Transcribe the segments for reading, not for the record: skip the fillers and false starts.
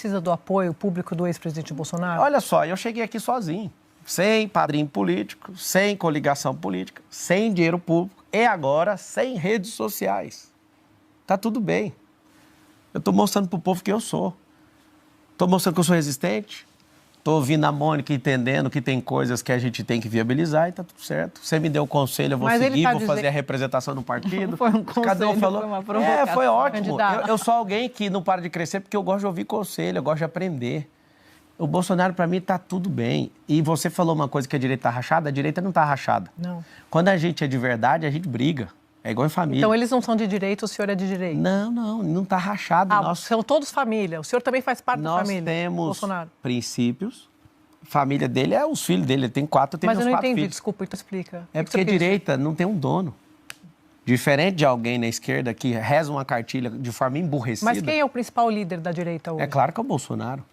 Precisa do apoio público do ex-presidente Bolsonaro? Olha só, eu cheguei aqui sozinho, sem padrinho político, sem coligação política, sem dinheiro público e agora sem redes sociais. Tá tudo bem. Eu estou mostrando para o povo quem eu sou. Estou mostrando que eu sou resistente. Estou ouvindo a Mônica, entendendo que tem coisas que a gente tem que viabilizar e tá tudo certo. Você me deu um conselho, eu vou seguir, vou fazer a representação no partido. Foi um conselho, Cada um falou. Foi uma provocação. Foi ótimo. Eu sou alguém que não para de crescer porque eu gosto de ouvir conselho, eu gosto de aprender. O Bolsonaro, para mim, tá tudo bem. E você falou uma coisa que a direita tá rachada, a direita não tá rachada. Não. Quando a gente é de verdade, a gente briga. É igual em família. Então eles não são de direita, o senhor é de direita? Não tá rachado. São todos família. O senhor também faz parte da família. Nós temos Bolsonaro. Princípios. Família dele é os filhos dele. Ele tem 4, eu tenho meus 4 filhos. Mas eu não entendi, desculpa, então explica. É porque a direita não tem um dono. Diferente de alguém na esquerda que reza uma cartilha de forma emburrecida. Mas quem é o principal líder da direita hoje? É claro que é o Bolsonaro.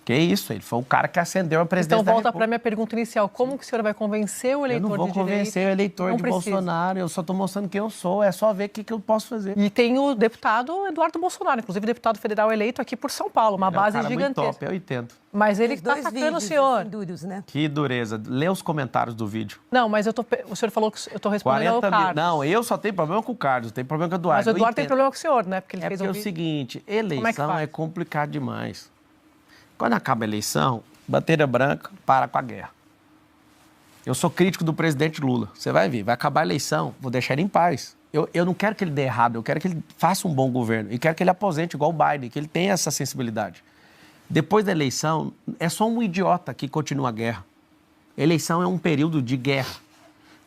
Que isso, ele foi o cara que ascendeu a presidência Então volta para a minha pergunta inicial. Como que o senhor vai convencer o eleitor de direita? Eu não vou convencer o eleitor de Bolsonaro, eu só estou mostrando quem eu sou, é só ver o que eu posso fazer. E tem o deputado Eduardo Bolsonaro, inclusive deputado federal eleito aqui por São Paulo, uma base gigantesca. Muito top, eu entendo. Mas ele está atacando o senhor. Duros, né? Que dureza. Lê os comentários do vídeo. Não, mas o senhor falou que eu estou respondendo ao Carlos. Não, eu só tenho problema com o Carlos, tenho problema com o Eduardo. Mas o Eduardo tem problema com o senhor, né? Porque ele fez porque é o seguinte, eleição é complicado demais. Quando acaba a eleição, bandeira branca para com a guerra. Eu sou crítico do presidente Lula. Você vai ver, vai acabar a eleição, vou deixar ele em paz. Eu não quero que ele dê errado, eu quero que ele faça um bom governo. E quero que ele aposente igual o Biden, que ele tenha essa sensibilidade. Depois da eleição, é só um idiota que continua a guerra. Eleição é um período de guerra.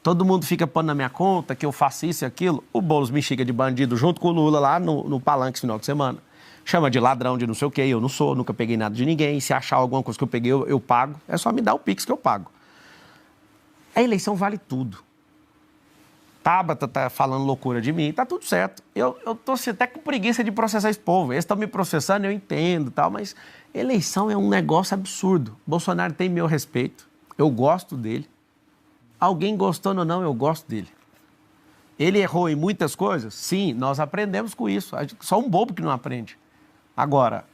Todo mundo fica pondo na minha conta que eu faço isso e aquilo. O Boulos me xinga de bandido junto com o Lula lá no palanque esse final de semana. Chama de ladrão, de não sei o quê, eu não sou, nunca peguei nada de ninguém. Se achar alguma coisa que eu peguei, eu pago. É só me dar o Pix que eu pago. A eleição vale tudo. Tabata tá falando loucura de mim, tá tudo certo. Eu tô até com preguiça de processar esse povo. Eles estão me processando, eu entendo, tal, mas eleição é um negócio absurdo. Bolsonaro tem meu respeito, eu gosto dele. Alguém gostando ou não, eu gosto dele. Ele errou em muitas coisas? Sim, nós aprendemos com isso. Só um bobo que não aprende. Agora,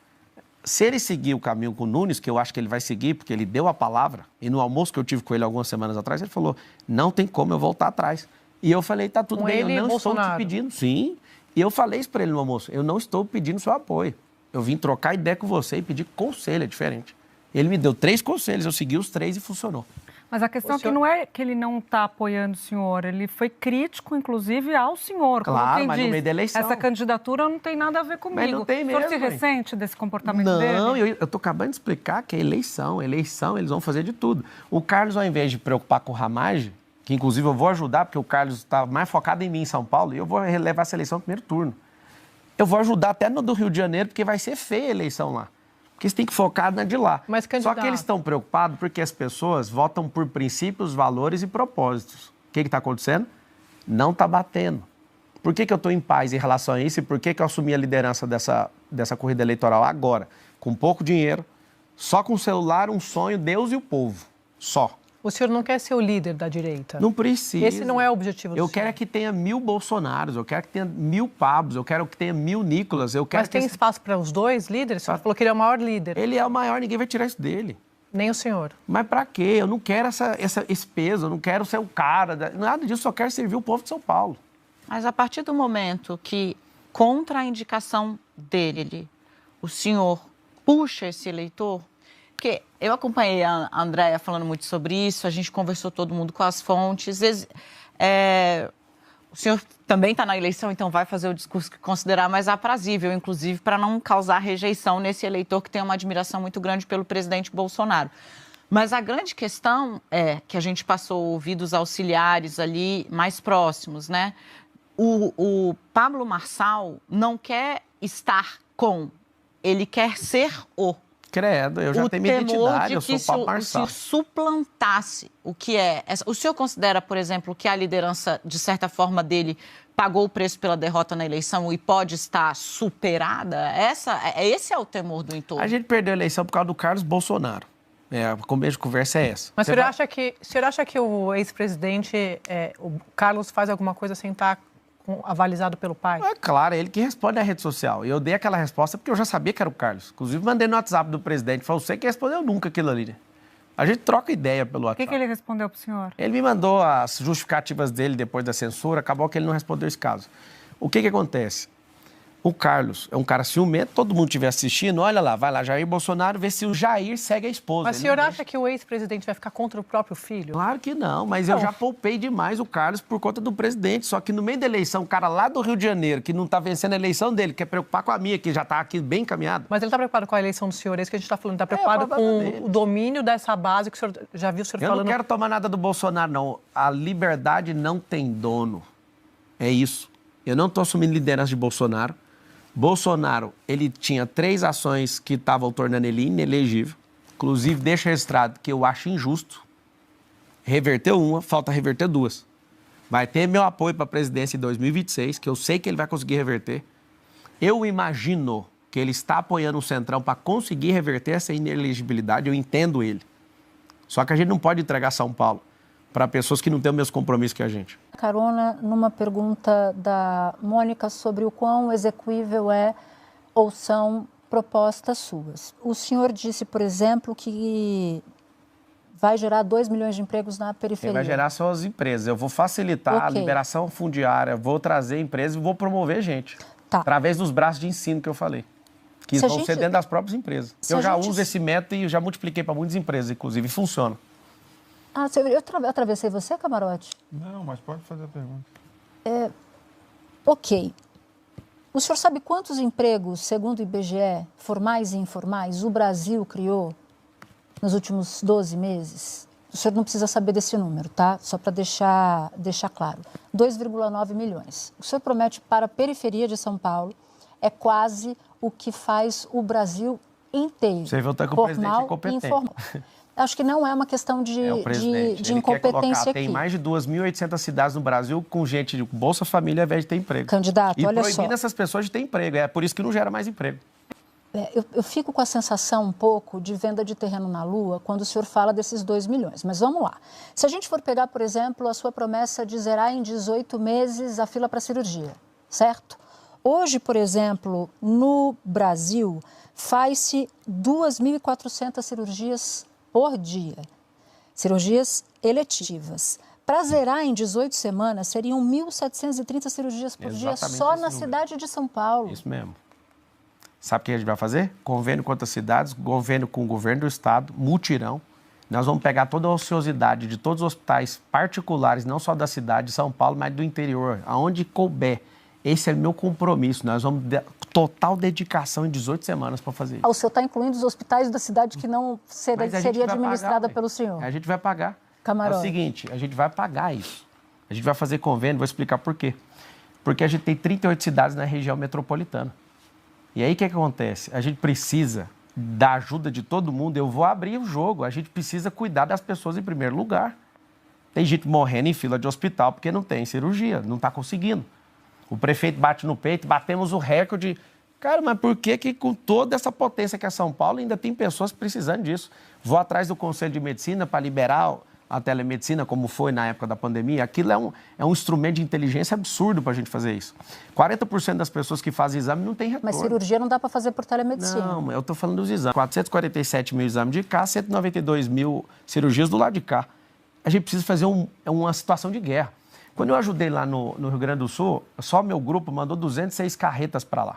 se ele seguir o caminho com o Nunes, que eu acho que ele vai seguir, porque ele deu a palavra, e no almoço que eu tive com ele algumas semanas atrás, ele falou, não tem como eu voltar atrás. E eu falei, tá tudo bem, eu não estou te pedindo. Sim, e eu falei isso para ele no almoço, eu não estou pedindo seu apoio. Eu vim trocar ideia com você e pedir conselho, é diferente. Ele me deu 3 conselhos, eu segui os 3 e funcionou. Mas a questão é que não é que ele não está apoiando o senhor, ele foi crítico, inclusive, ao senhor. Claro, mas no meio da eleição. Essa candidatura não tem nada a ver comigo. Mas não tem mesmo. O senhor se ressente desse comportamento dele? Não, eu estou acabando de explicar que é eleição, eles vão fazer de tudo. O Carlos, ao invés de preocupar com o Ramagem, que inclusive eu vou ajudar, porque o Carlos está mais focado em mim em São Paulo, e eu vou levar essa eleição no primeiro turno. Eu vou ajudar até no do Rio de Janeiro, porque vai ser feia a eleição lá. Porque eles têm que focar na de lá. Mas, candidato... Só que eles estão preocupados porque as pessoas votam por princípios, valores e propósitos. O que está acontecendo? Não está batendo. Por que eu estou em paz em relação a isso e por que eu assumi a liderança dessa corrida eleitoral agora? Com pouco dinheiro, só com o celular, um sonho, Deus e o povo. Só. O senhor não quer ser o líder da direita? Não precisa. Esse não é o objetivo do senhor. Eu quero que tenha 1000 Bolsonaros, eu quero que tenha 1000 Pablos, eu quero que tenha 1000 Nicolas. Mas tem espaço para os 2 líderes? O senhor falou que ele é o maior líder. Ele é o maior, ninguém vai tirar isso dele. Nem o senhor. Mas para quê? Eu não quero esse peso, eu não quero ser o cara, nada disso, só quero servir o povo de São Paulo. Mas a partir do momento que, contra a indicação dele, o senhor puxa esse eleitor... Porque eu acompanhei a Andréia falando muito sobre isso, a gente conversou todo mundo com as fontes. O senhor também está na eleição, então vai fazer o discurso que considerar mais aprazível, inclusive para não causar rejeição nesse eleitor que tem uma admiração muito grande pelo presidente Bolsonaro. Mas a grande questão é que a gente passou ouvidos auxiliares ali mais próximos, né? O Pablo Marçal não quer estar com, ele quer ser o. Credo, eu já tenho minha identidade, eu sou o Pablo Marçal. Se suplantasse o que é... O senhor considera, por exemplo, que a liderança, de certa forma, dele pagou o preço pela derrota na eleição e pode estar superada? Esse é o temor do entorno. A gente perdeu a eleição por causa do Carlos Bolsonaro. A começo de conversa é essa. Mas o senhor acha que o ex-presidente, o Carlos, faz alguma coisa sem estar avalizado pelo pai? É claro, ele que responde à rede social. E eu dei aquela resposta porque eu já sabia que era o Carlos. Inclusive, mandei no WhatsApp do presidente. Falei, você que respondeu nunca aquilo ali, né? A gente troca ideia pelo WhatsApp. O que ele respondeu para o senhor? Ele me mandou as justificativas dele depois da censura. Acabou que ele não respondeu esse caso. O que acontece? O Carlos é um cara ciumento, todo mundo estiver assistindo, olha lá, vai lá, Jair Bolsonaro, vê se o Jair segue a esposa. Mas o senhor acha que o ex-presidente vai ficar contra o próprio filho? Claro que não, mas eu já poupei demais o Carlos por conta do presidente. Só que no meio da eleição, o cara lá do Rio de Janeiro, que não está vencendo a eleição dele, quer preocupar com a minha, que já está aqui bem encaminhado. Mas ele está preocupado com a eleição do senhor, é isso que a gente está falando, está preocupado com o domínio dessa base que o senhor já viu o senhor falando. Eu não quero tomar nada do Bolsonaro, não. A liberdade não tem dono. É isso. Eu não estou assumindo liderança de Bolsonaro. Bolsonaro, ele tinha 3 ações que estavam tornando ele inelegível. Inclusive, deixa registrado que eu acho injusto. Reverteu uma, falta reverter 2. Vai ter meu apoio para a presidência em 2026, que eu sei que ele vai conseguir reverter. Eu imagino que ele está apoiando o Centrão para conseguir reverter essa inelegibilidade, eu entendo ele. Só que a gente não pode entregar São Paulo para pessoas que não têm os mesmos compromissos que a gente. Carona numa pergunta da Mônica sobre o quão execuível é ou são propostas suas. O senhor disse, por exemplo, que vai gerar 2 milhões de empregos na periferia. Quem vai gerar são as empresas. Eu vou facilitar a liberação fundiária, vou trazer empresas e vou promover gente. Através dos braços de ensino que eu falei. Que vão ser dentro das próprias empresas. Eu já uso esse método e já multipliquei para muitas empresas, inclusive, e funciona. Ah, eu atravessei você, Camarote? Não, mas pode fazer a pergunta. Ok. O senhor sabe quantos empregos, segundo o IBGE, formais e informais, o Brasil criou nos últimos 12 meses? O senhor não precisa saber desse número, tá? Só para deixar claro. 2,9 milhões. O senhor promete para a periferia de São Paulo, é quase o que faz o Brasil inteiro. Você voltar com o presidente incompetente. Informal. Acho que não é uma questão de incompetência aqui. Tem mais de 2.800 cidades no Brasil com gente de Bolsa Família ao invés de ter emprego. Candidato, olha só. E proibindo essas pessoas de ter emprego. É por isso que não gera mais emprego. Eu fico com a sensação um pouco de venda de terreno na Lua quando o senhor fala desses 2 milhões. Mas vamos lá. Se a gente for pegar, por exemplo, a sua promessa de zerar em 18 meses a fila para cirurgia, certo? Hoje, por exemplo, no Brasil, faz-se 2.400 cirurgias por dia. Cirurgias eletivas. Para zerar em 18 semanas, seriam 1.730 cirurgias por dia só na cidade de São Paulo. Isso mesmo. Sabe o que a gente vai fazer? Convênio com outras cidades, convênio com o governo do estado, mutirão. Nós vamos pegar toda a ociosidade de todos os hospitais particulares, não só da cidade de São Paulo, mas do interior, aonde couber. Esse é o meu compromisso. Nós vamos total dedicação em 18 semanas para fazer isso. O senhor está incluindo os hospitais da cidade que não seria administrada pelo senhor? A gente vai pagar. Camarote. É o seguinte, a gente vai pagar isso. A gente vai fazer convênio, vou explicar por quê. Porque a gente tem 38 cidades na região metropolitana. E aí o que acontece? A gente precisa da ajuda de todo mundo. Eu vou abrir o jogo. A gente precisa cuidar das pessoas em primeiro lugar. Tem gente morrendo em fila de hospital porque não tem cirurgia, não está conseguindo. O prefeito bate no peito, batemos o recorde. Cara, mas por que com toda essa potência que é São Paulo ainda tem pessoas precisando disso? Vou atrás do Conselho de Medicina para liberar a telemedicina, como foi na época da pandemia. Aquilo é um instrumento de inteligência absurdo para a gente fazer isso. 40% das pessoas que fazem exame não tem retorno. Mas cirurgia não dá para fazer por telemedicina. Não, eu estou falando dos exames. 447 mil exames de cá, 192 mil cirurgias do lado de cá. A gente precisa fazer uma situação de guerra. Quando eu ajudei lá no Rio Grande do Sul, só meu grupo mandou 206 carretas para lá.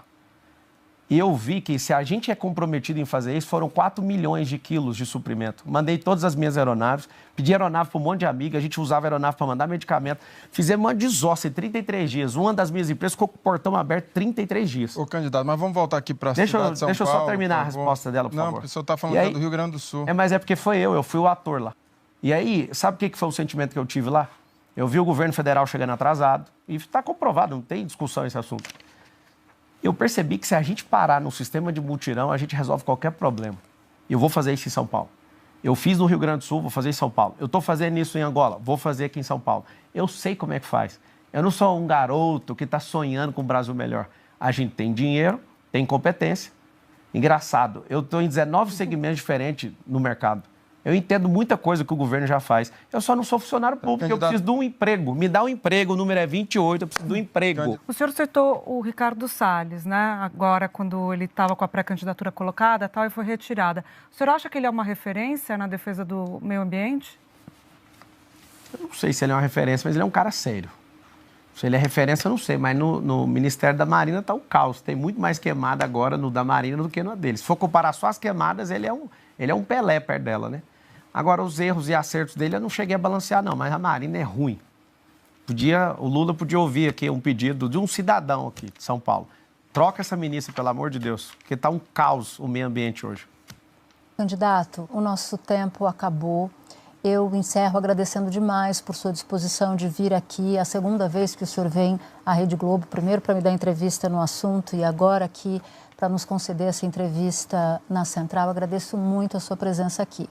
E eu vi que se a gente é comprometido em fazer isso, foram 4 milhões de quilos de suprimento. Mandei todas as minhas aeronaves, pedi aeronave para um monte de amiga, a gente usava aeronave para mandar medicamento. Fizemos uma desossa em 33 dias. Uma das minhas empresas ficou com o portão aberto 33 dias. Ô, candidato, mas vamos voltar aqui para a cidade de São Paulo. Deixa eu só terminar a resposta dela, por favor. Não, o senhor está falando do Rio Grande do Sul. Mas é porque foi eu fui o ator lá. E aí, sabe o que foi o sentimento que eu tive lá? Eu vi o governo federal chegando atrasado e está comprovado, não tem discussão esse assunto. Eu percebi que se a gente parar no sistema de mutirão, a gente resolve qualquer problema. E eu vou fazer isso em São Paulo. Eu fiz no Rio Grande do Sul, vou fazer em São Paulo. Eu estou fazendo isso em Angola, vou fazer aqui em São Paulo. Eu sei como é que faz. Eu não sou um garoto que está sonhando com um Brasil melhor. A gente tem dinheiro, tem competência. Engraçado, eu estou em 19 segmentos diferentes no mercado. Eu entendo muita coisa que o governo já faz. Eu só não sou funcionário público, eu preciso de um emprego. Me dá um emprego, o número é 28, eu preciso de um emprego. O senhor citou o Ricardo Salles, né? Agora, quando ele estava com a pré-candidatura colocada tal, e foi retirada. O senhor acha que ele é uma referência na defesa do meio ambiente? Eu não sei se ele é uma referência, mas ele é um cara sério. Se ele é referência, eu não sei, mas no Ministério da Marina está um caos. Tem muito mais queimada agora no da Marina do que no dele. Se for comparar só as queimadas, ele é um Pelé perto dela, né? Agora, os erros e acertos dele eu não cheguei a balancear, não, mas a Marina é ruim. O Lula podia ouvir aqui um pedido de um cidadão aqui de São Paulo. Troca essa ministra, pelo amor de Deus, porque está um caos o meio ambiente hoje. Candidato, o nosso tempo acabou. Eu encerro agradecendo demais por sua disposição de vir aqui. É a segunda vez que o senhor vem à Rede Globo, primeiro para me dar entrevista no assunto e agora aqui para nos conceder essa entrevista na Central. Agradeço muito a sua presença aqui.